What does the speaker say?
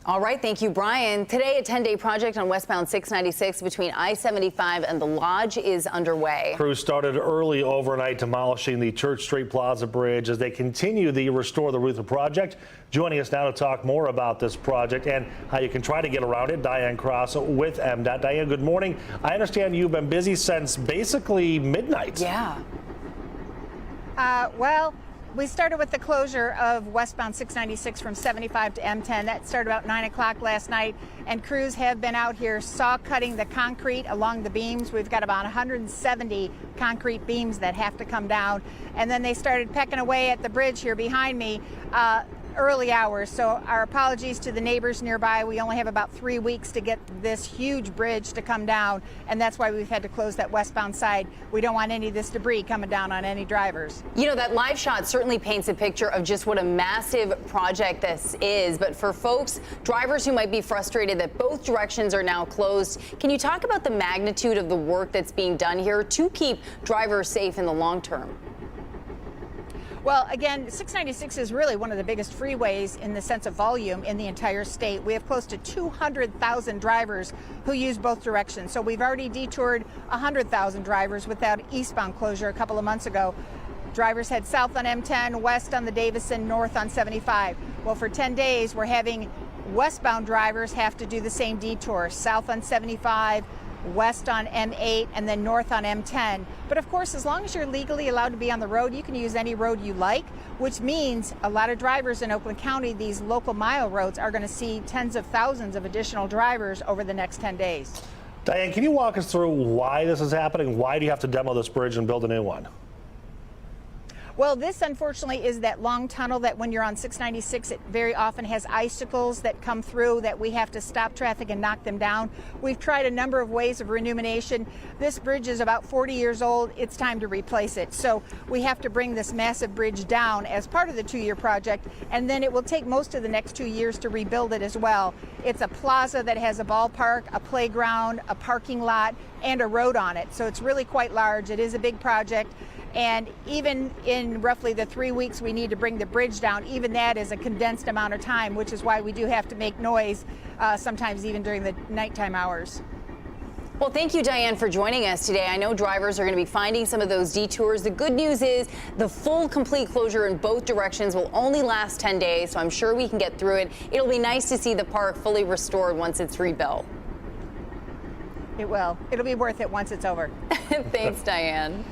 All right, thank you, Brian. Today, a 10-day project on Westbound 696 between I-75 and the Lodge is underway. Crews started early overnight demolishing the Church Street Plaza Bridge as they continue the Restore the Ruther project. Joining us now to talk more about this project and how you can try to get around it, Diane Cross with MDOT. Diane, good morning. I understand you've been busy since basically midnight. Yeah. Well, we started with the closure of Westbound 696 from 75 to M10. That started about 9 o'clock last night, and crews have been out here saw cutting the concrete along the beams. We've got about 170 concrete beams that have to come down, and then they started pecking away at the bridge here behind me early hours. So our apologies to the neighbors nearby. We only have about 3 weeks to get this huge bridge to come down, and that's why we've had to close that westbound side. We don't want any of this debris coming down on any drivers. You know, that live shot certainly paints a picture of just what a massive project this is. But for folks, drivers who might be frustrated that both directions are now closed, can you talk about the magnitude of the work that's being done here to keep drivers safe in the long term? Well, again, 696 is really one of the biggest freeways in the sense of volume in the entire state. We have close to 200,000 drivers who use both directions. So we've already detoured 100,000 drivers with that eastbound closure a couple of months ago. Drivers head south on M10, west on the Davison, north on 75. Well, for 10 days, we're having westbound drivers have to do the same detour, south on 75, west on M8, and then north on M10. But of course, as long as you're legally allowed to be on the road, you can use any road you like, which means a lot of drivers in Oakland County, these local mile roads, are going to see tens of thousands of additional drivers over the next 10 days. Diane, can you walk us through why this is happening? Why do you have to demo this bridge and build a new one? Well, this unfortunately is that long tunnel that when you're on 696, it very often has icicles that come through that we have to stop traffic and knock them down. We've tried a number of ways of renumination. This bridge is about 40 years old. It's time to replace it. So we have to bring this massive bridge down as part of the 2-year project, and then it will take most of the next 2 years to rebuild it as well. It's a plaza that has a ballpark, a playground, a parking lot, and a road on it. So it's really quite large. It is a big project. And even in roughly the 3 weeks we need to bring the bridge down, even that is a condensed amount of time, which is why we do have to make noise, sometimes even during the nighttime hours. Well, thank you, Diane, for joining us today. I know drivers are going to be finding some of those detours. The good news is the full, complete closure in both directions will only last 10 days, so I'm sure we can get through it. It'll be nice to see the park fully restored once it's rebuilt. It will. It'll be worth it once it's over. Thanks, Diane.